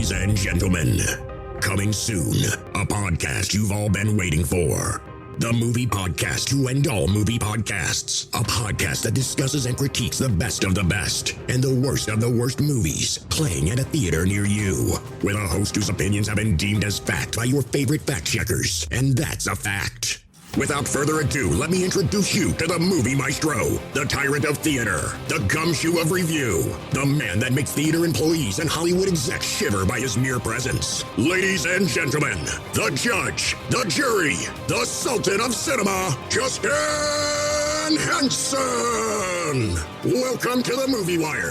Ladies and gentlemen, coming soon, a podcast you've all been waiting for. The Movie Podcast to end all movie podcasts. A podcast that discusses and critiques the best of the best and the worst of the worst movies playing at a theater near you. With a host whose opinions have been deemed as fact by your favorite fact checkers. And that's a fact. Without further ado, let me introduce you to the movie maestro, the tyrant of theater, the gumshoe of review, the man that makes theater employees and Hollywood execs shiver by his mere presence. Ladies and gentlemen, the judge, the jury, the sultan of cinema, Justin Henson. Welcome to the Movie Wire.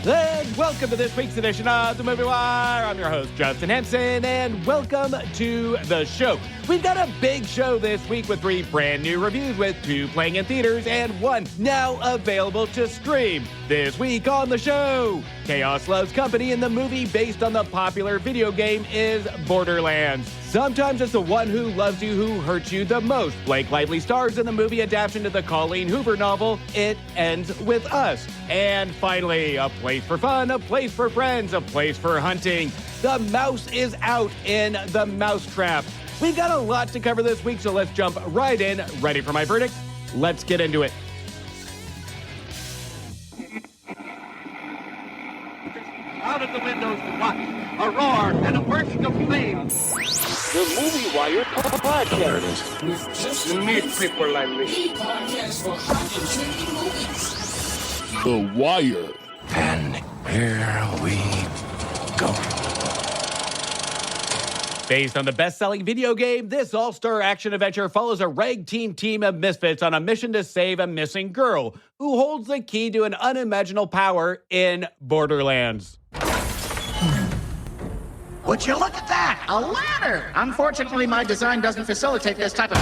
And welcome to this week's edition of The Movie Wire. I'm your host, Justin Henson, and welcome to the show. We've got a big show this week with 3 brand new reviews, with 2 playing in theaters and 1 now available to stream. This week on the show, Chaos Loves Company, and the movie based on the popular video game is Borderlands. Sometimes it's the one who loves you who hurts you the most. Blake Lively stars in the movie adaptation to the Colleen Hoover novel, It Ends With Us. And finally, a place for fun, a place for friends, a place for hunting. The mouse is out in the mousetrap. We've got a lot to cover this week, so let's jump right in. Ready for my verdict? Let's get into it. Out of the windows to watch a roar and a bursting of flames. The Movie Wire podcast. We just need people like me. The Wire. And here we go. Based on the best-selling video game, this all-star action-adventure follows a ragtag team of misfits on a mission to save a missing girl who holds the key to an unimaginable power in Borderlands. Would you look at that? A ladder! Unfortunately, my design doesn't facilitate this type of...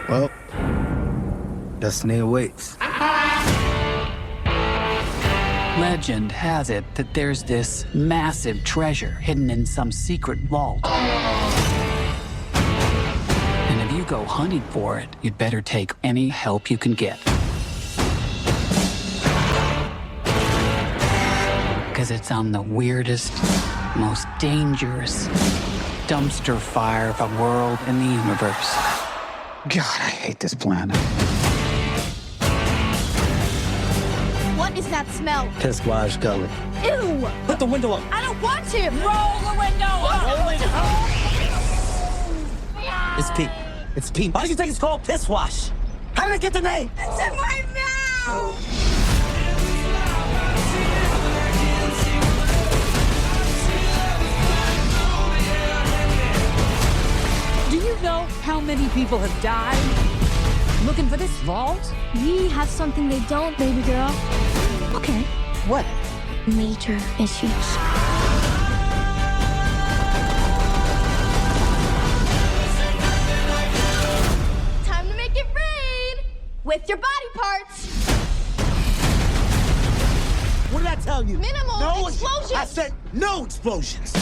Well, destiny awaits. Legend has it that there's this massive treasure hidden in some secret vault. And if you go hunting for it, you'd better take any help you can get. Because it's on the weirdest, most dangerous dumpster fire of a world in the universe. God, I hate this planet. What is that smell? Piss wash gully. Ew! Put the window up. I don't want to! Roll the window up! It's Pete. It's Pete. Why do you think it's called piss wash? How did I get the name? It's in my mouth! Do you know how many people have died looking for this vault? We have something they don't, baby girl. Okay, what? Major issues. Time to make it rain with your body parts. What did I tell you? Minimal explosions. I said no explosions.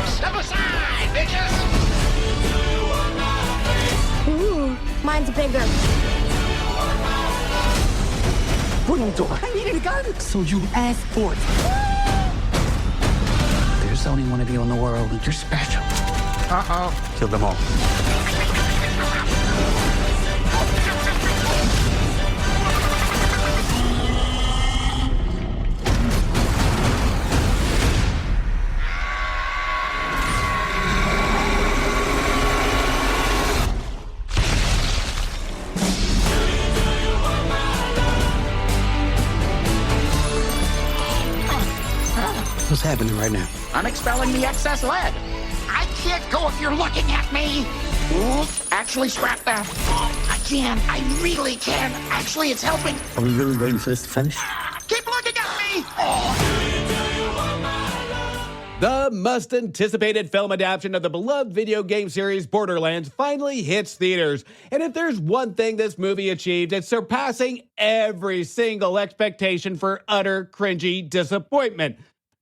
Step aside, bitches! Ooh, mine's bigger. What are you doing? I needed a gun. So you asked for it. There's only one of you in the world, and you're special. Uh-oh. Kill them all. What's happening right now? I'm expelling the excess lead. I can't go if you're looking at me. Ooh, actually, scrap that. I can. I really can. Actually, it's helping. Are we really waiting for this to finish? Keep looking at me. The much-anticipated film adaptation of the beloved video game series Borderlands finally hits theaters. And if there's one thing this movie achieved, it's surpassing every single expectation for utter cringy disappointment.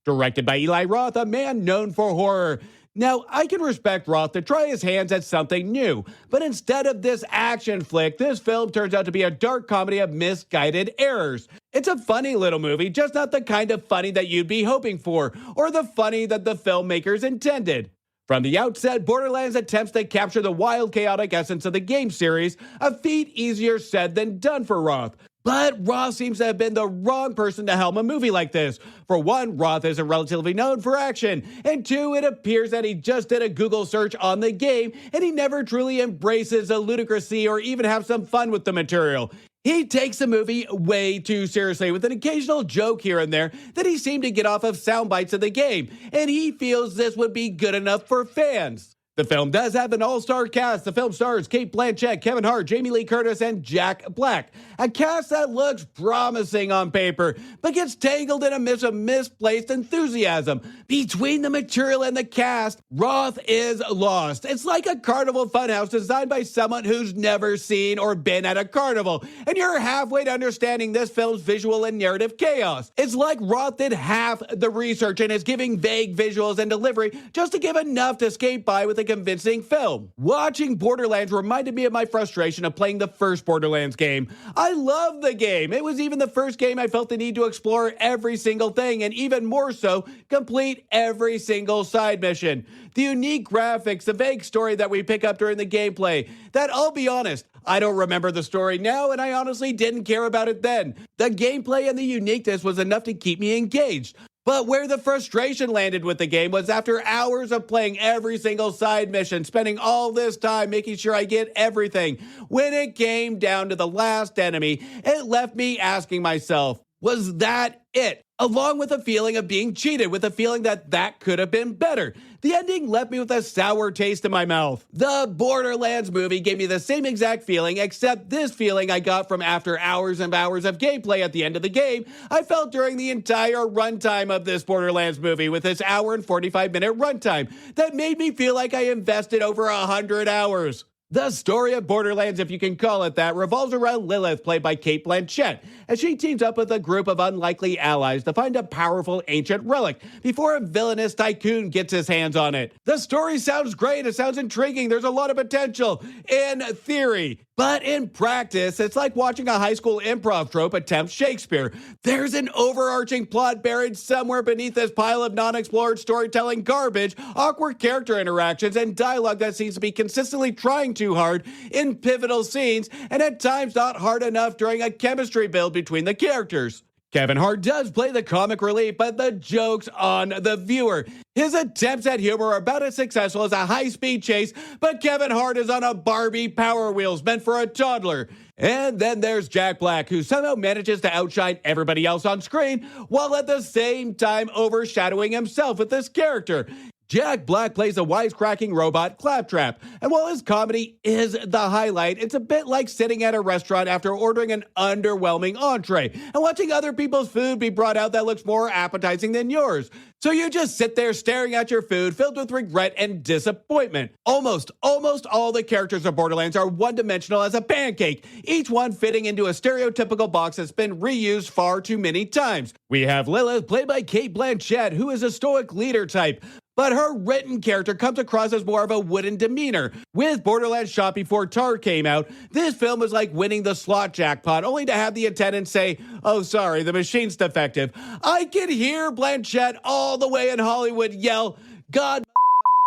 directed by Eli Roth, a man known for horror. Now, I can respect Roth to try his hands at something new, but instead of this action flick, this film turns out to be a dark comedy of misguided errors. It's a funny little movie, just not the kind of funny that you'd be hoping for, or the funny that the filmmakers intended. From the outset, Borderlands attempts to capture the wild, chaotic essence of the game series, a feat easier said than done for Roth. But Roth seems to have been the wrong person to helm a movie like this. For one, Roth isn't relatively known for action, and two, it appears that he just did a Google search on the game, and he never truly embraces the ludicrousy or even have some fun with the material. He takes the movie way too seriously, with an occasional joke here and there that he seemed to get off of sound bites of the game, and he feels this would be good enough for fans. The film does have an all-star cast. The film stars Cate Blanchett, Kevin Hart, Jamie Lee Curtis, and Jack Black. A cast that looks promising on paper, but gets tangled in a mess of misplaced enthusiasm. Between the material and the cast, Roth is lost. It's like a carnival funhouse designed by someone who's never seen or been at a carnival, and you're halfway to understanding this film's visual and narrative chaos. It's like Roth did half the research and is giving vague visuals and delivery just to give enough to skate by with a convincing film. Watching Borderlands reminded me of my frustration of playing the first Borderlands game. I love the game. It was even the first game I felt the need to explore every single thing, and even more so, complete every single side mission. The unique graphics, the vague story that we pick up during the gameplay, that, I'll be honest, I don't remember the story now, and I honestly didn't care about it then. The gameplay and the uniqueness was enough to keep me engaged. But where the frustration landed with the game was after hours of playing every single side mission, spending all this time making sure I get everything. When it came down to the last enemy, it left me asking myself, was that it? Along with a feeling of being cheated, with a feeling that could have been better. The ending left me with a sour taste in my mouth. The Borderlands movie gave me the same exact feeling, except this feeling I got from after hours and hours of gameplay at the end of the game, I felt during the entire runtime of this Borderlands movie with its hour and 45-minute runtime that made me feel like I invested over 100 hours. The story of Borderlands, if you can call it that, revolves around Lilith, played by Cate Blanchett, as she teams up with a group of unlikely allies to find a powerful ancient relic before a villainous tycoon gets his hands on it. The story sounds great, it sounds intriguing, there's a lot of potential, in theory. But in practice, it's like watching a high school improv trope attempt Shakespeare. There's an overarching plot buried somewhere beneath this pile of non-explored storytelling garbage, awkward character interactions, and dialogue that seems to be consistently trying too hard in pivotal scenes, and at times not hard enough during a chemistry build between the characters. Kevin Hart does play the comic relief, but the joke's on the viewer. His attempts at humor are about as successful as a high-speed chase, but Kevin Hart is on a Barbie Power Wheels meant for a toddler. And then there's Jack Black, who somehow manages to outshine everybody else on screen, while at the same time overshadowing himself with this character. Jack Black plays a wisecracking robot, Claptrap, and while his comedy is the highlight, it's a bit like sitting at a restaurant after ordering an underwhelming entree and watching other people's food be brought out that looks more appetizing than yours. So you just sit there staring at your food filled with regret and disappointment. Almost all the characters of Borderlands are one-dimensional as a pancake, each one fitting into a stereotypical box that's been reused far too many times. We have Lilith, played by Cate Blanchett, who is a stoic leader type, but her written character comes across as more of a wooden demeanor. With Borderlands shot before Tar came out, this film was like winning the slot jackpot, only to have the attendant say, "Oh, sorry, the machine's defective." I could hear Blanchett all the way in Hollywood yell, "God,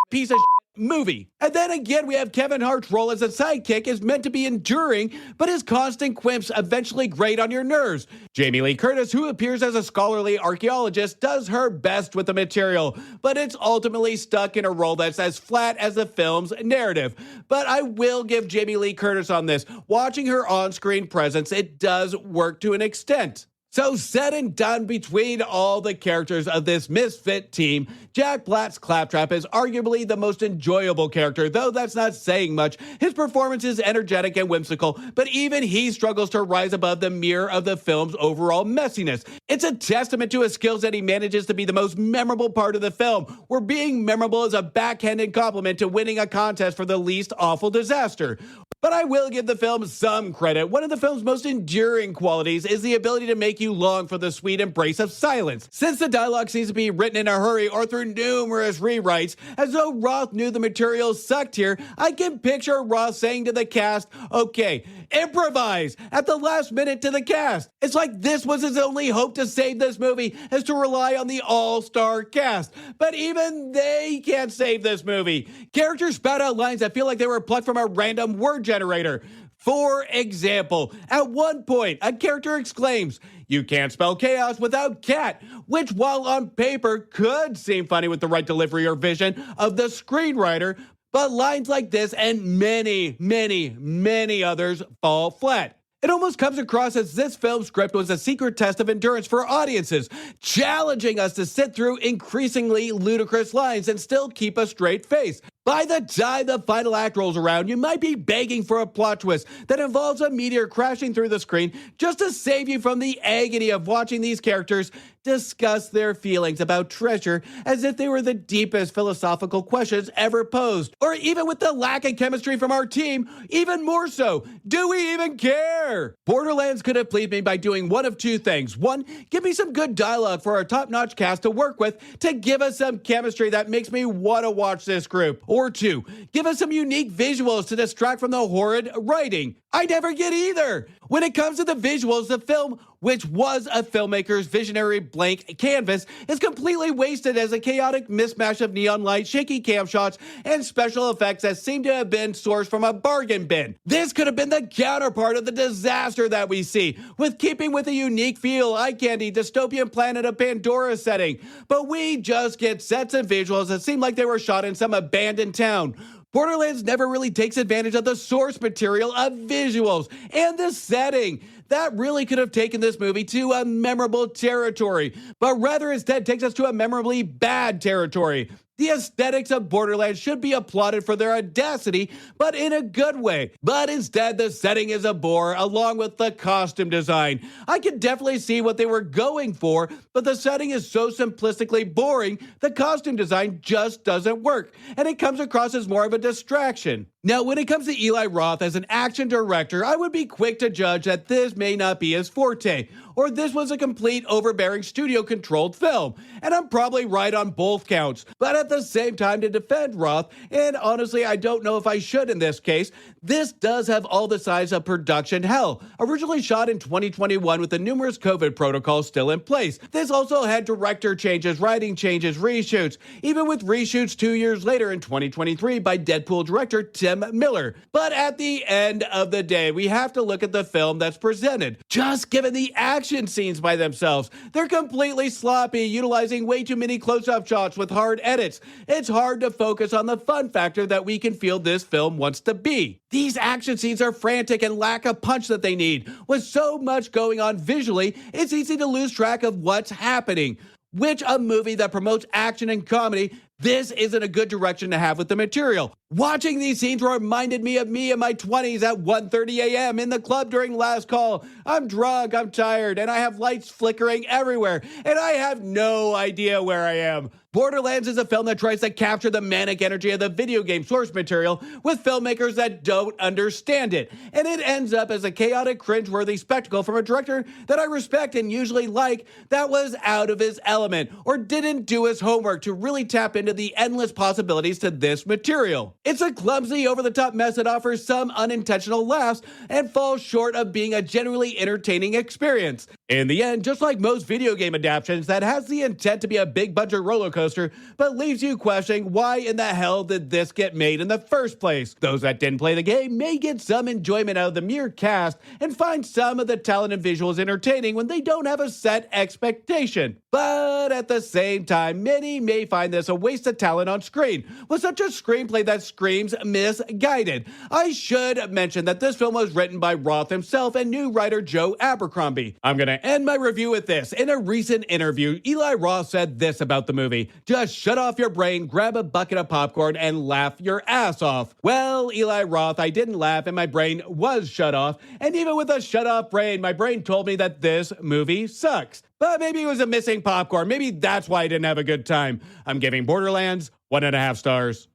piece of shit movie." And then again, we have Kevin Hart's role as a sidekick is meant to be enduring, but his constant quips eventually grate on your nerves. Jamie Lee Curtis, who appears as a scholarly archaeologist, does her best with the material, but it's ultimately stuck in a role that's as flat as the film's narrative. But I will give Jamie Lee Curtis on this. Watching her on-screen presence, it does work to an extent. So said and done, between all the characters of this misfit team, Jack Black's Claptrap is arguably the most enjoyable character, though that's not saying much. His performance is energetic and whimsical, but even he struggles to rise above the mirror of the film's overall messiness. It's a testament to his skills that he manages to be the most memorable part of the film, where being memorable is a backhanded compliment to winning a contest for the least awful disaster. But I will give the film some credit. One of the film's most enduring qualities is the ability to make you long for the sweet embrace of silence. Since the dialogue seems to be written in a hurry or through numerous rewrites, as though Roth knew the material sucked here, I can picture Roth saying to the cast, okay, improvise at the last minute to the cast. It's like this was his only hope to save this movie, is to rely on the all-star cast. But even they can't save this movie. Characters spout out lines that feel like they were plucked from a random word generator. For example, at one point, a character exclaims, "You can't spell chaos without cat," which, while on paper could seem funny with the right delivery or vision of the screenwriter, but lines like this and many, many, many others fall flat. It almost comes across as this film script was a secret test of endurance for audiences, challenging us to sit through increasingly ludicrous lines and still keep a straight face. By the time the final act rolls around, you might be begging for a plot twist that involves a meteor crashing through the screen just to save you from the agony of watching these characters discuss their feelings about treasure as if they were the deepest philosophical questions ever posed. Or even with the lack of chemistry from our team, even more so, do we even care? Borderlands could have pleased me by doing one of two things. One, give me some good dialogue for our top-notch cast to work with to give us some chemistry that makes me want to watch this group. Or two, give us some unique visuals to distract from the horrid writing. I never get either. When it comes to the visuals, the film, which was a filmmaker's visionary blank canvas, is completely wasted as a chaotic mismatch of neon light, shaky cam shots, and special effects that seem to have been sourced from a bargain bin. This could have been the counterpart of the disaster that we see, with keeping with a unique feel, eye-candy, dystopian planet of Pandora setting. But we just get sets and visuals that seem like they were shot in some abandoned town. Borderlands never really takes advantage of the source material of visuals and the setting. That really could have taken this movie to a memorable territory, but rather instead takes us to a memorably bad territory. The aesthetics of Borderlands should be applauded for their audacity, but in a good way. But instead, the setting is a bore, along with the costume design. I can definitely see what they were going for, but the setting is so simplistically boring, the costume design just doesn't work, and it comes across as more of a distraction. Now, when it comes to Eli Roth as an action director, I would be quick to judge that this may not be his forte, or this was a complete overbearing studio-controlled film, and I'm probably right on both counts. But at the same time, to defend Roth, and honestly, I don't know if I should in this case, this does have all the signs of production hell. Originally shot in 2021 with the numerous COVID protocols still in place. This also had director changes, writing changes, reshoots, even with reshoots 2 years later in 2023 by Deadpool director Tim Miller. But at the end of the day, we have to look at the film that's presented. Just given the action scenes by themselves, they're completely sloppy, utilizing way too many close-up shots with hard edits. It's hard to focus on the fun factor that we can feel this film wants to be. These action scenes are frantic and lack a punch that they need. With so much going on visually, it's easy to lose track of what's happening. Which a movie that promotes action and comedy, this isn't a good direction to have with the material. Watching these scenes reminded me of me in my 20s at 1:30 a.m. in the club during last call. I'm drunk, I'm tired, and I have lights flickering everywhere, and I have no idea where I am. Borderlands is a film that tries to capture the manic energy of the video game source material with filmmakers that don't understand it, and it ends up as a chaotic, cringe-worthy spectacle from a director that I respect and usually like that was out of his element or didn't do his homework to really tap into the endless possibilities to this material. It's a clumsy, over-the-top mess that offers some unintentional laughs and falls short of being a genuinely entertaining experience. In the end, just like most video game adaptations, that has the intent to be a big-budget roller coaster, but leaves you questioning why in the hell did this get made in the first place? Those that didn't play the game may get some enjoyment out of the mere cast and find some of the talent and visuals entertaining when they don't have a set expectation. But at the same time, many may find this a waste of talent on screen, with such a screenplay that screams misguided. I should mention that this film was written by Roth himself and new writer Joe Abercrombie. I'm gonna end my review with this. In a recent interview, Eli Roth said this about the movie: just shut off your brain, grab a bucket of popcorn, and laugh your ass off. Well, Eli Roth, I didn't laugh and my brain was shut off, and even with a shut off brain, my brain told me that this movie sucks. But maybe it was a missing popcorn. Maybe that's why I didn't have a good time. I'm giving Borderlands 1.5 stars.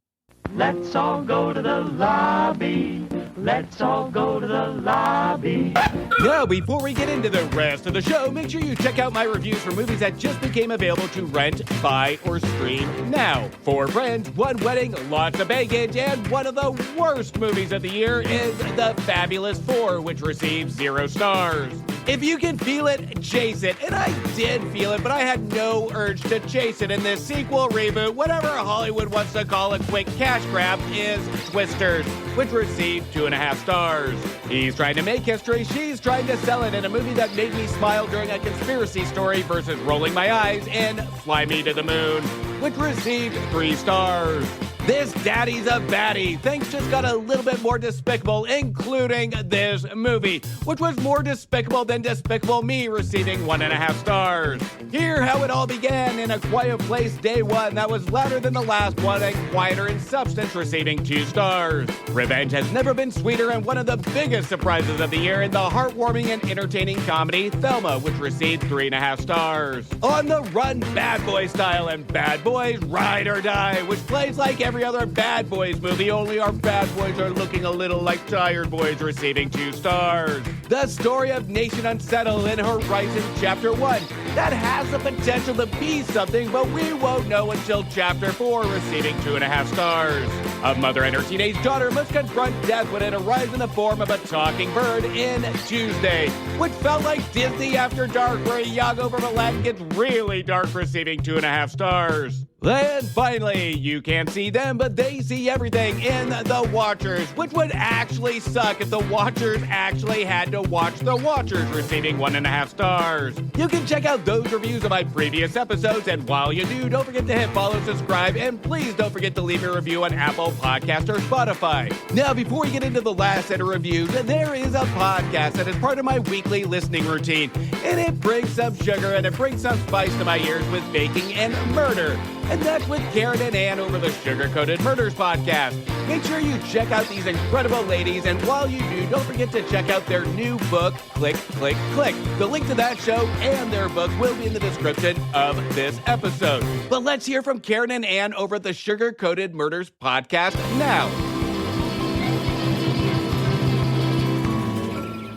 Let's all go to the lobby Let's all go to the lobby. Now, before we get into the rest of the show, make sure you check out my reviews for movies that just became available to rent, buy, or stream now. 4 Friends, 1 Wedding, lots of baggage, and one of the worst movies of the year is The Fabulous 4, which received 0 stars. If you can feel it, chase it. And I did feel it, but I had no urge to chase it in this sequel, reboot, whatever Hollywood wants to call a quick cash grab, is Twisters, which received 2.5 stars. He's trying to make history, she's trying to sell it in a movie that made me smile during a conspiracy story versus rolling my eyes in Fly Me to the Moon, which received 3 stars. This Daddy's a Baddie. Things just got a little bit more despicable, including this movie, which was more despicable than Despicable Me, receiving 1.5 stars. Hear how it all began in A Quiet Place Day 1 that was louder than the last one and quieter in substance, receiving 2 stars. Revenge has never been sweeter, and one of the biggest surprises of the year in the heartwarming and entertaining comedy Thelma, which received 3.5 stars. On the Run Bad Boy style and Bad Boys Ride or Die, which plays like every other Bad Boys movie, only our bad boys are looking a little like tired boys, receiving 2 stars. The story of Nation Unsettled in Horizon Chapter 1 that has the potential to be something, but we won't know until Chapter 4, receiving 2.5 stars. A mother and her teenage daughter must confront death when it arrives in the form of a talking bird in Tuesday, which felt like Disney After Dark, where Iago from Aladdin gets really dark, receiving 2.5 stars. And finally, you can't see them, but they see everything in The Watchers, which would actually suck if The Watchers actually had to watch The Watchers, receiving 1.5 stars. You can check out those reviews of my previous episodes, and while you do, don't forget to hit follow, subscribe, and please don't forget to leave a review on Apple Podcast or Spotify. Now, before we get into the last set of reviews, there is a podcast that is part of my weekly listening routine, and it brings some sugar and it brings some spice to my ears with baking and murder. And that's with Karen and Ann over the Sugar Coated Murders podcast. Make sure you check out these incredible ladies, and while you do, don't forget to check out their new book, Click, Click, Click. The link to that show and their book will be in the description of this episode. But let's hear from Karen and Ann over the Sugar Coated Murders podcast now.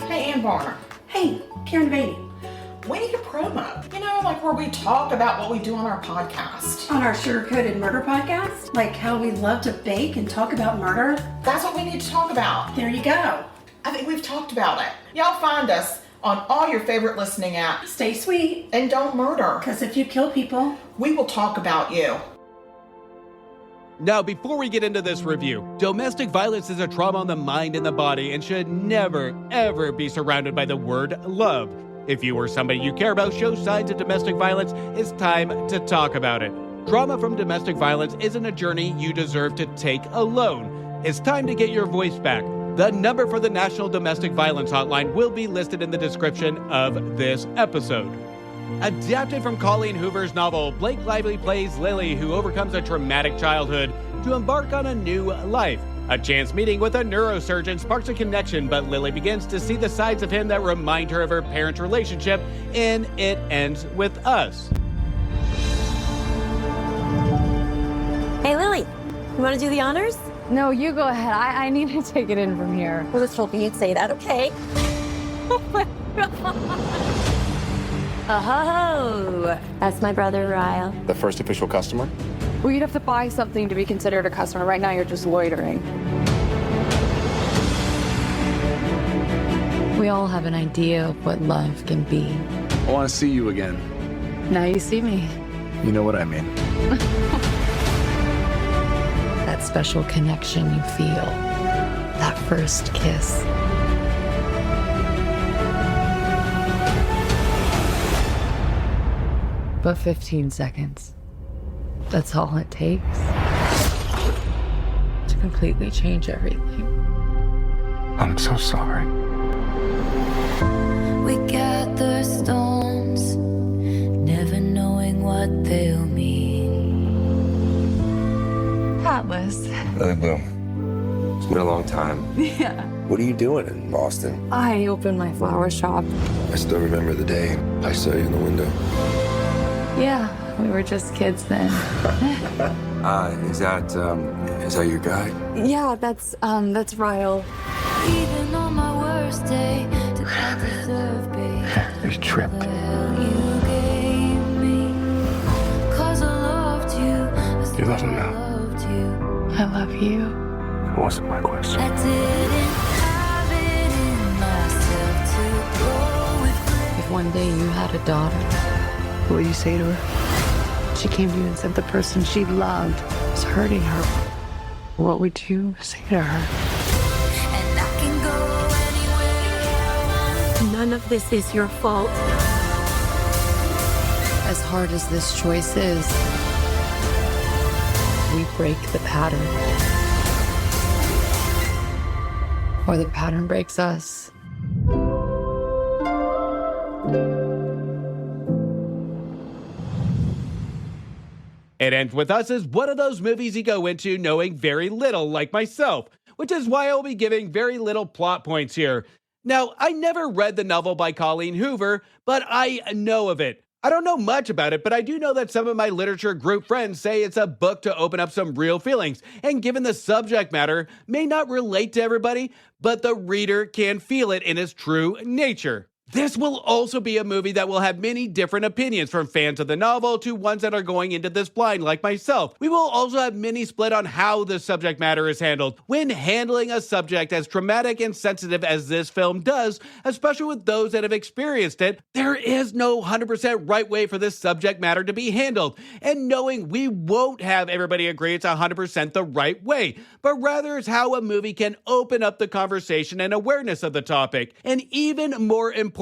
Hey, Ann Barner. Hey, Karen Beatty. We need a promo. You know, like where we talk about what we do on our podcast. On our Sugar Coated Murder podcast? Like how we love to bake and talk about murder? That's what we need to talk about. There you go. I think we've talked about it. Y'all find us on all your favorite listening apps. Stay sweet. And don't murder. Because if you kill people, we will talk about you. Now, before we get into this review, domestic violence is a trauma on the mind and the body and should never, ever be surrounded by the word love. If you or somebody you care about shows signs of domestic violence, it's time to talk about it. Trauma from domestic violence isn't a journey you deserve to take alone. It's time to get your voice back. The number for the National Domestic Violence Hotline will be listed in the description of this episode. Adapted from Colleen Hoover's novel, Blake Lively plays Lily, who overcomes a traumatic childhood to embark on a new life. A chance meeting with a neurosurgeon sparks a connection, but Lily begins to see the sides of him that remind her of her parents' relationship, and it ends with us. Hey, Lily, you want to do the honors? No, you go ahead. I need to take it in from here. I was hoping you'd say that, okay? Oh my God. Oh, that's my brother, Ryle. The first official customer? Well, you'd have to buy something to be considered a customer. Right now, you're just loitering. We all have an idea of what love can be. I want to see you again. Now you see me. You know what I mean. That special connection you feel. That first kiss. But 15 seconds. That's all it takes to completely change everything. I'm so sorry. We gather stones, never knowing what they'll mean. Atlas. Lily Bloom. It's been a long time. Yeah. What are you doing in Boston? I opened my flower shop. I still remember the day I saw you in the window. Yeah, we were just kids then. Is Is that your guy? Yeah, that's Ryle. Even on my worst day, did I deserve being You tripped. you gave me? 'Cause I loved you. You love him now. Loved you. I love you. It wasn't my question. I didn't have it in myself to go with If one day you had a daughter, what would you say to her? She came to you and said the person she loved was hurting her. What would you say to her? and I can go anywhere. None of this is your fault. As hard as this choice is, we break the pattern. Or the pattern breaks us. It Ends With Us is one of those movies you go into knowing very little, like myself, which is why I'll be giving very little plot points here. Now, I never read the novel by Colleen Hoover, but I know of it. I don't know much about it, but I do know that some of my literature group friends say it's a book to open up some real feelings, and given the subject matter, may not relate to everybody, but the reader can feel it in its true nature. This will also be a movie that will have many different opinions, from fans of the novel to ones that are going into this blind like myself. We will also have many split on how the subject matter is handled when handling a subject as traumatic and sensitive as this film does, especially with those that have experienced it. There is no 100% right way for this subject matter to be handled, and knowing we won't have everybody agree it's 100% the right way, but rather it's how a movie can open up the conversation and awareness of the topic, and even more importantly,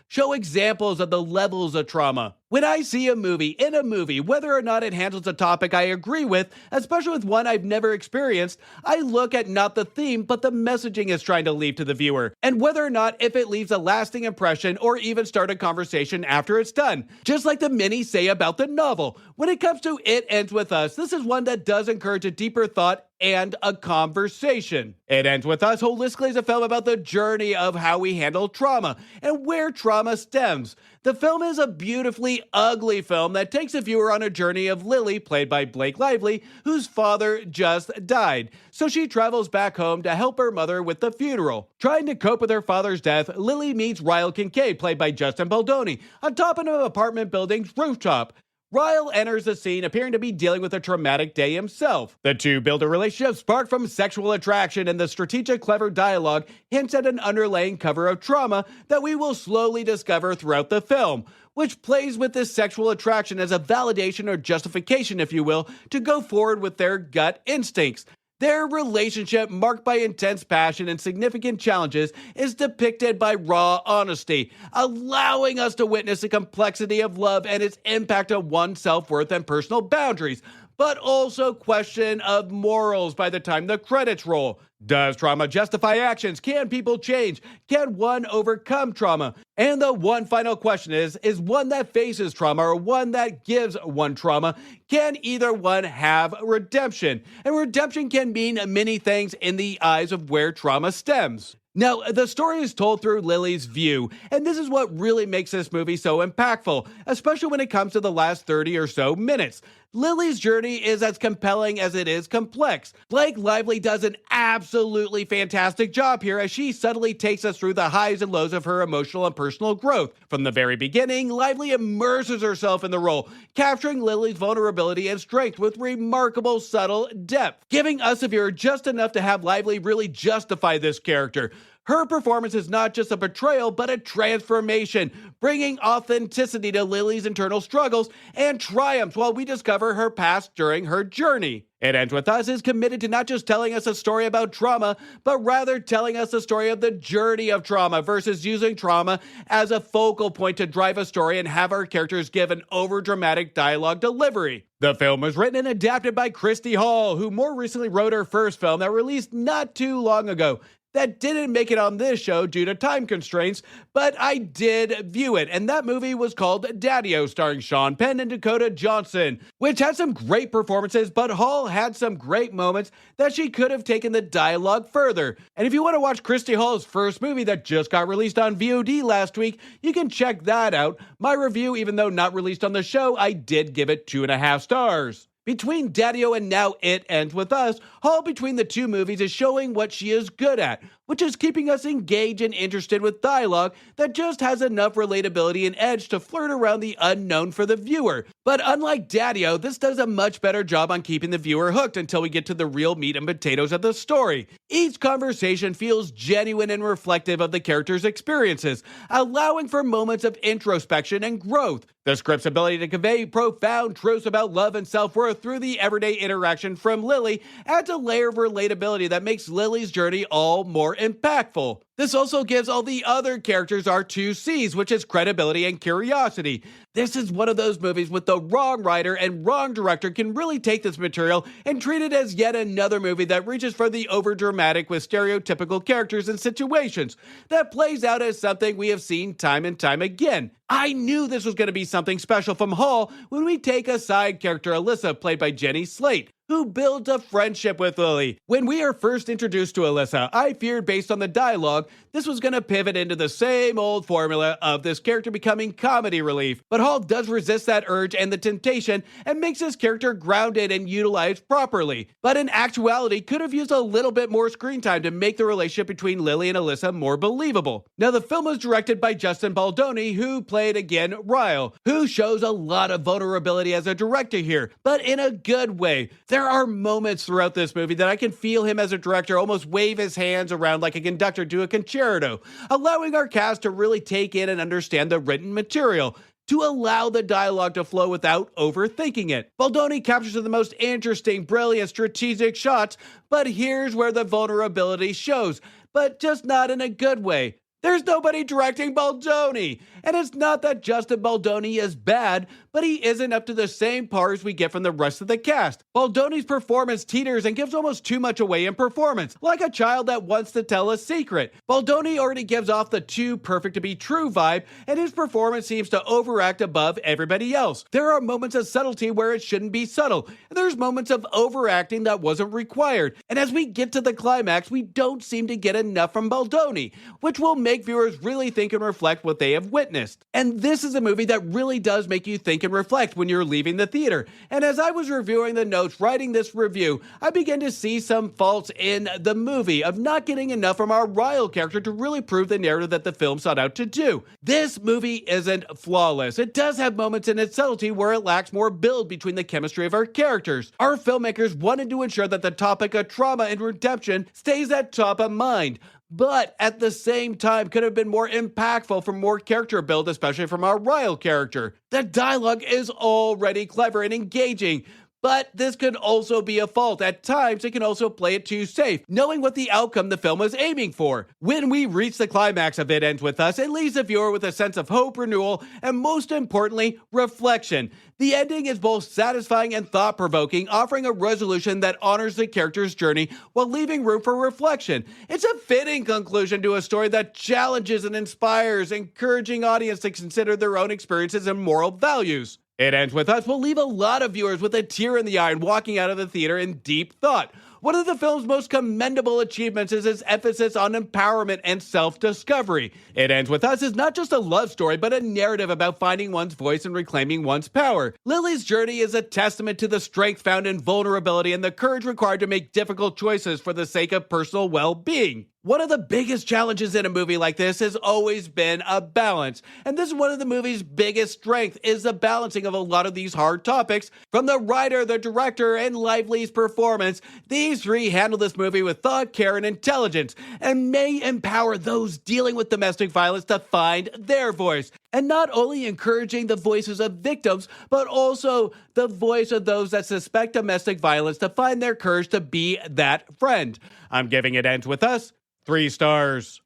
show examples of the levels of trauma. When I see a movie, whether or not it handles a topic I agree with, especially with one I've never experienced, I look at not the theme, but the messaging it's trying to leave to the viewer, and whether or not if it leaves a lasting impression or even start a conversation after it's done. Just like the many say about the novel, when it comes to It Ends With Us, this is one that does encourage a deeper thought and a conversation. It Ends With Us holistically is a film about the journey of how we handle trauma and where trauma stems. The film is a beautifully ugly film that takes the viewer on a journey of Lily, played by Blake Lively, whose father just died. So she travels back home to help her mother with the funeral. Trying to cope with her father's death, Lily meets Ryle Kincaid, played by Justin Baldoni, on top of an apartment building's rooftop. Ryle enters the scene appearing to be dealing with a traumatic day himself. The two build a relationship sparked from sexual attraction, and the strategic, clever dialogue hints at an underlying cover of trauma that we will slowly discover throughout the film, which plays with this sexual attraction as a validation or justification, if you will, to go forward with their gut instincts. Their relationship, marked by intense passion and significant challenges, is depicted by raw honesty, allowing us to witness the complexity of love and its impact on one's self-worth and personal boundaries, but also question of morals by the time the credits roll. Does trauma justify actions? Can people change? Can one overcome trauma? And the one final question is one that faces trauma or one that gives one trauma, can either one have redemption? And redemption can mean many things in the eyes of where trauma stems. Now, the story is told through Lily's view, and this is what really makes this movie so impactful, especially when it comes to the last 30 or so minutes. Lily's journey is as compelling as it is complex. Blake Lively does an absolutely fantastic job here as she subtly takes us through the highs and lows of her emotional and personal growth. From the very beginning, Lively immerses herself in the role, capturing Lily's vulnerability and strength with remarkable subtle depth, giving us a viewer just enough to have Lively really justify this character. Her performance is not just a portrayal, but a transformation, bringing authenticity to Lily's internal struggles and triumphs while we discover her past during her journey. It Ends With Us is committed to not just telling us a story about trauma, but rather telling us the story of the journey of trauma versus using trauma as a focal point to drive a story and have our characters give an overdramatic dialogue delivery. The film was written and adapted by Christy Hall, who more recently wrote her first film that released not too long ago, that didn't make it on this show due to time constraints, but I did view it, and that movie was called Daddy-O, starring Sean Penn and Dakota Johnson, which had some great performances, but Hall had some great moments that she could have taken the dialogue further. And if you want to watch Christy Hall's first movie that just got released on VOD last week, you can check that out. My review, even though not released on the show, I did give it 2.5 stars. Between Daddy-O and now It Ends With Us, Hall between the two movies is showing what she is good at, which is keeping us engaged and interested with dialogue that just has enough relatability and edge to flirt around the unknown for the viewer. But unlike Daddy-O, this does a much better job on keeping the viewer hooked until we get to the real meat and potatoes of the story. Each conversation feels genuine and reflective of the character's experiences, allowing for moments of introspection and growth. The script's ability to convey profound truths about love and self-worth through the everyday interaction from Lily adds a layer of relatability that makes Lily's journey all more impactful. This also gives all the other characters our two C's, which is credibility and curiosity. This is one of those movies with the wrong writer and wrong director can really take this material and treat it as yet another movie that reaches for the overdramatic with stereotypical characters and situations that plays out as something we have seen time and time again. I knew this was going to be something special from Hall when we take a side character, Alyssa, played by Jenny Slate, who builds a friendship with Lily. When we are first introduced to Alyssa, I feared based on the dialogue, this was going to pivot into the same old formula of this character becoming comedy relief. But Hall does resist that urge and the temptation and makes his character grounded and utilized properly. But in actuality, could have used a little bit more screen time to make the relationship between Lily and Alyssa more believable. Now, the film was directed by Justin Baldoni, who played again Ryle, who shows a lot of vulnerability as a director here, but in a good way. There are moments throughout this movie that I can feel him as a director almost wave his hands around like a conductor to a concerto, allowing our cast to really take in and understand the written material, to allow the dialogue to flow without overthinking it. Baldoni captures the most interesting, brilliant, strategic shots, but here's where the vulnerability shows, but just not in a good way. There's nobody directing Baldoni. And it's not that Justin Baldoni is bad, but he isn't up to the same par as we get from the rest of the cast. Baldoni's performance teeters and gives almost too much away in performance, like a child that wants to tell a secret. Baldoni already gives off the too perfect to be true vibe, and his performance seems to overact above everybody else. There are moments of subtlety where it shouldn't be subtle, and there's moments of overacting that wasn't required. And as we get to the climax, we don't seem to get enough from Baldoni, which will make viewers really think and reflect what they have witnessed. And this is a movie that really does make you think and reflect when you're leaving the theater. And as I was reviewing the notes, writing this review, I began to see some faults in the movie of not getting enough from our Ryle character to really prove the narrative that the film sought out to do. This movie isn't flawless. It does have moments in its subtlety where it lacks more build between the chemistry of our characters. Our filmmakers wanted to ensure that the topic of trauma and redemption stays at top of mind, but at the same time could have been more impactful for more character build, especially from our Ryle character. The dialogue is already clever and engaging, but this could also be a fault. At times, it can also play it too safe, knowing what the outcome the film was aiming for. When we reach the climax of It Ends With Us, it leaves the viewer with a sense of hope, renewal, and most importantly, reflection. The ending is both satisfying and thought-provoking, offering a resolution that honors the character's journey while leaving room for reflection. It's a fitting conclusion to a story that challenges and inspires, encouraging audience to consider their own experiences and moral values. It Ends With Us will leave a lot of viewers with a tear in the eye and walking out of the theater in deep thought. One of the film's most commendable achievements is its emphasis on empowerment and self-discovery. It Ends With Us is not just a love story, but a narrative about finding one's voice and reclaiming one's power. Lily's journey is a testament to the strength found in vulnerability and the courage required to make difficult choices for the sake of personal well-being. One of the biggest challenges in a movie like this has always been a balance. And this is one of the movie's biggest strengths, is the balancing of a lot of these hard topics. From the writer, the director, and Lively's performance, these three handle this movie with thought, care, and intelligence, and may empower those dealing with domestic violence to find their voice. And not only encouraging the voices of victims, but also the voice of those that suspect domestic violence to find their courage to be that friend. I'm giving It Ends With Us 3 stars.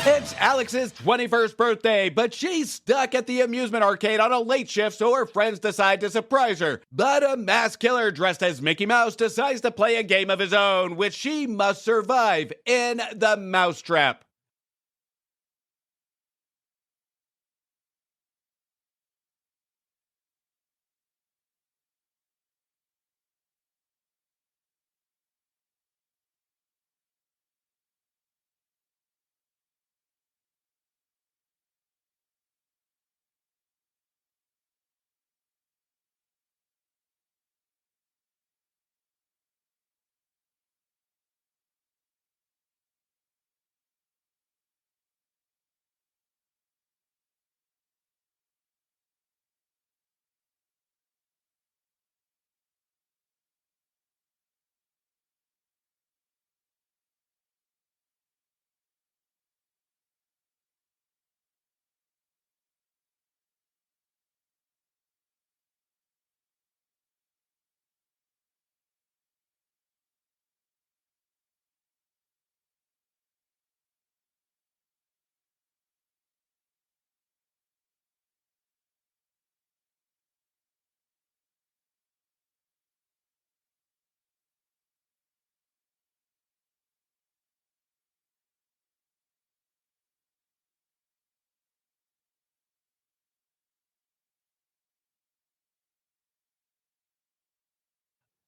It's Alex's 21st birthday, but she's stuck at the amusement arcade on a late shift, so her friends decide to surprise her. But a masked killer dressed as Mickey Mouse decides to play a game of his own, which she must survive in the mousetrap.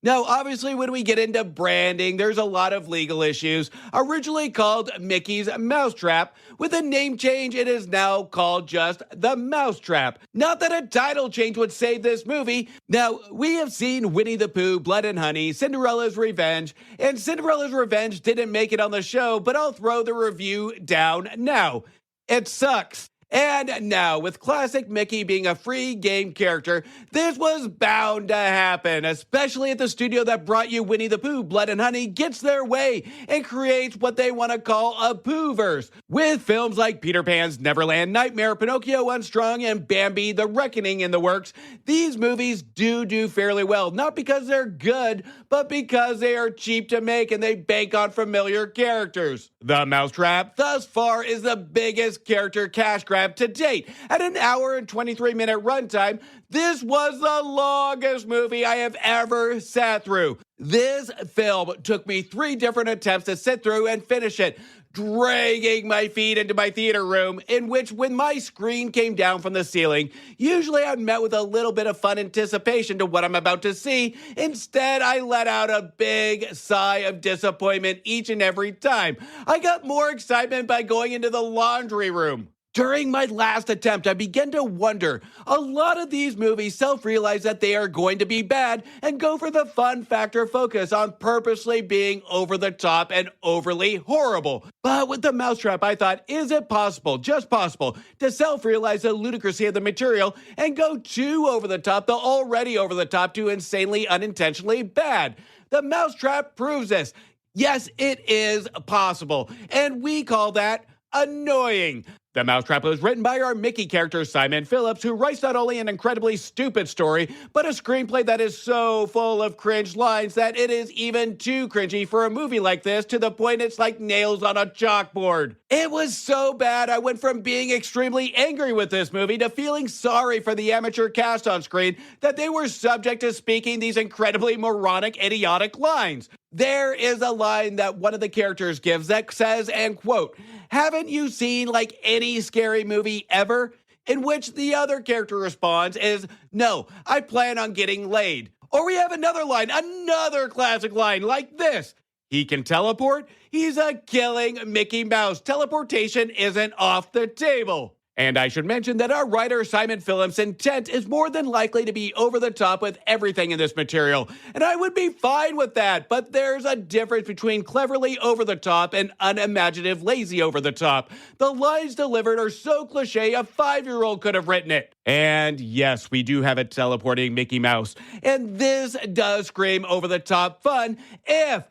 Now, obviously, when we get into branding, there's a lot of legal issues. Originally called Mickey's Mousetrap, with a name change, it is now called just The Mousetrap. Not that a title change would save this movie. Now, we have seen Winnie the Pooh, Blood and Honey, Cinderella's Revenge, and Cinderella's Revenge didn't make it on the show, but I'll throw the review down now. It sucks. And now, with classic Mickey being a free game character, this was bound to happen, especially if the studio that brought you Winnie the Pooh, Blood and Honey gets their way and creates what they want to call a Poohverse. With films like Peter Pan's Neverland Nightmare, Pinocchio Unstrung, and Bambi the Reckoning in the works, these movies do fairly well, not because they're good, but because they are cheap to make and they bank on familiar characters. The Mousetrap, thus far, is the biggest character cash grab to date. At an hour and 23-minute runtime, this was the longest movie I have ever sat through. This film took me 3 different attempts to sit through and finish it, dragging my feet into my theater room, in which when my screen came down from the ceiling, usually I'm met with a little bit of fun anticipation to what I'm about to see. Instead, I let out a big sigh of disappointment each and every time. I got more excitement by going into the laundry room. During my last attempt, I began to wonder, a lot of these movies self-realize that they are going to be bad and go for the fun factor focus on purposely being over the top and overly horrible. But with The Mousetrap, I thought, is it possible, just possible, to self-realize the ludicrousy of the material and go too over the top, the already over the top, to insanely unintentionally bad? The Mousetrap proves this. Yes, it is possible, and we call that annoying. The Mousetrap was written by our Mickey character Simon Phillips, who writes not only an incredibly stupid story, but a screenplay that is so full of cringe lines that it is even too cringy for a movie like this, to the point it's like nails on a chalkboard. It was so bad I went from being extremely angry with this movie to feeling sorry for the amateur cast on screen that they were subject to speaking these incredibly moronic, idiotic lines. There is a line that one of the characters gives that says, and quote, "Haven't you seen like any scary movie ever?" In which the other character responds is, "No, I plan on getting laid." Or we have another line, another classic line like this: "He can teleport? He's a killing Mickey Mouse. Teleportation isn't off the table." And I should mention that our writer Simon Phillips' intent is more than likely to be over the top with everything in this material, and I would be fine with that, but there's a difference between cleverly over the top and unimaginative lazy over the top. The lines delivered are so cliche a 5-year-old could have written it. And yes, we do have a teleporting Mickey Mouse, and this does scream over the top fun if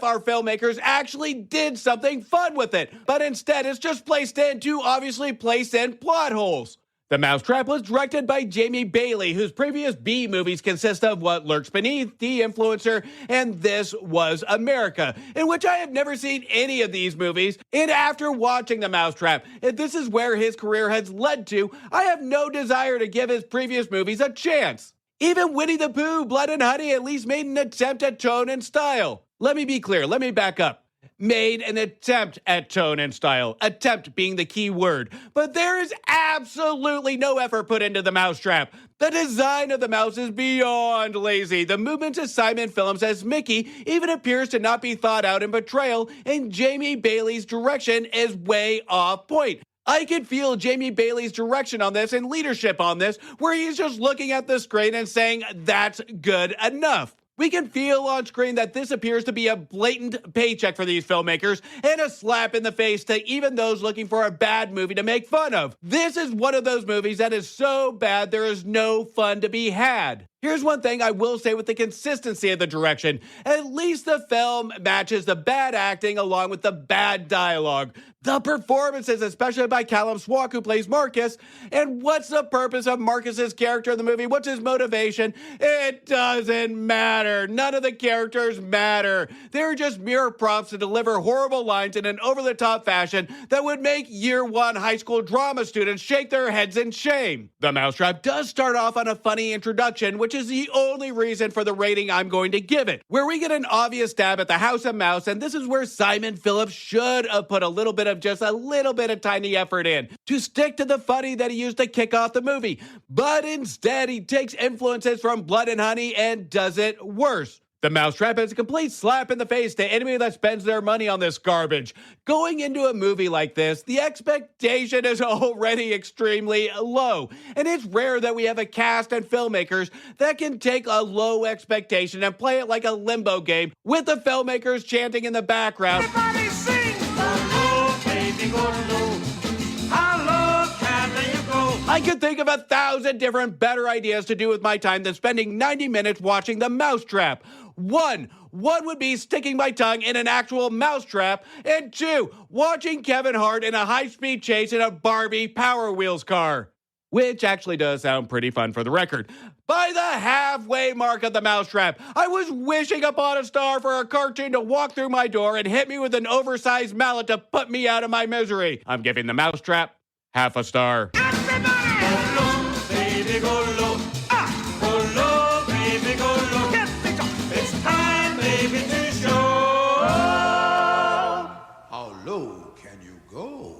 our filmmakers actually did something fun with it, but instead it's just placed in to obviously place in plot holes. The Mousetrap was directed by Jamie Bailey, whose previous B movies consist of What Lurks Beneath, The Influencer, and This Was America, in which I have never seen any of these movies. And after watching The Mousetrap, if this is where his career has led to, I have no desire to give his previous movies a chance. Even Winnie the Pooh, Blood and Honey at least made an attempt at tone and style. Let me be clear, let me back up. Made an attempt at tone and style, attempt being the key word, but there is absolutely no effort put into The Mousetrap. The design of the mouse is beyond lazy. The movement of Simon Phillips as Mickey even appears to not be thought out in portrayal, and Jamie Bailey's direction is way off point. I could feel Jamie Bailey's direction on this and leadership on this, where he's just looking at the screen and saying, "That's good enough." We can feel on screen that this appears to be a blatant paycheck for these filmmakers and a slap in the face to even those looking for a bad movie to make fun of. This is one of those movies that is so bad there is no fun to be had. Here's one thing I will say with the consistency of the direction. At least the film matches the bad acting along with the bad dialogue. The performances, especially by Callum Swalk, who plays Marcus. And what's the purpose of Marcus's character in the movie? What's his motivation? It doesn't matter. None of the characters matter. They're just mere props to deliver horrible lines in an over-the-top fashion that would make year one high school drama students shake their heads in shame. The Mousetrap does start off on a funny introduction, which is the only reason for the rating I'm going to give it, where we get an obvious stab at the House of Mouse, and this is where Simon Phillips should have put a little bit of tiny effort in to stick to the funny that he used to kick off the movie, but instead he takes influences from Blood and Honey and does it worse. The mousetrap is a complete slap in the face to anybody that spends their money on this garbage. Going into a movie like this, the expectation is already extremely low. And it's rare that we have a cast and filmmakers that can take a low expectation and play it like a limbo game with the filmmakers chanting in the background. Everybody sing! Go low, baby, go low. How low can you go? I could think of 1,000 different better ideas to do with my time than spending 90 minutes watching The Mousetrap. One would be sticking my tongue in an actual mousetrap. And 2, watching Kevin Hart in a high-speed chase in a Barbie Power Wheels car. Which actually does sound pretty fun for the record. By the halfway mark of The Mousetrap, I was wishing upon a star for a cartoon to walk through my door and hit me with an oversized mallet to put me out of my misery. I'm giving The Mousetrap half a star. Everybody! Go low, baby, go low. Go low, baby, go low. Get me go. It's time, baby, to show. How low can you go?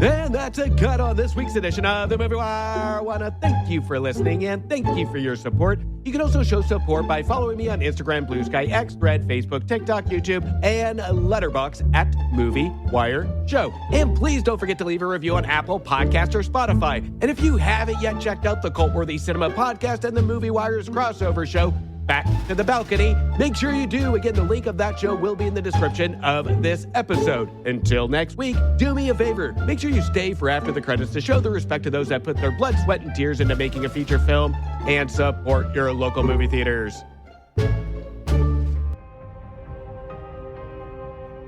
And that's a cut on this week's edition of The Movie Wire. I want to thank you for listening and thank you for your support. You can also show support by following me on Instagram, Blue Sky, X, Thread, Facebook, TikTok, YouTube, and Letterboxd at Movie Wire Show. And please don't forget to leave a review on Apple Podcasts or Spotify. And if you haven't yet checked out the Cult-Worthy Cinema Podcast and the Movie Wire's crossover show, Back to the Balcony, make sure you do. Again, the link of that show will be in the description of this episode. Until next week, do me a favor. Make sure you stay for after the credits to show the respect to those that put their blood, sweat, and tears into making a feature film and support your local movie theaters.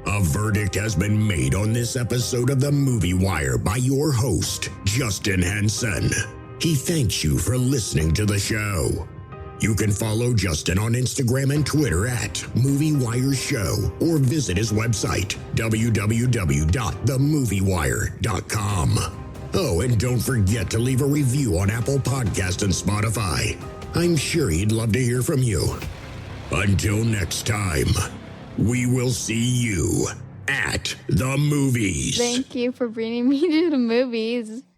A verdict has been made on this episode of The Movie Wire by your host, Justin Henson. He thanks you for listening to the show. You can follow Justin on Instagram and Twitter at Movie Wire Show or visit his website, www.themoviewire.com. Oh, and don't forget to leave a review on Apple Podcasts and Spotify. I'm sure he'd love to hear from you. Until next time, we will see you at the movies. Thank you for bringing me to the movies.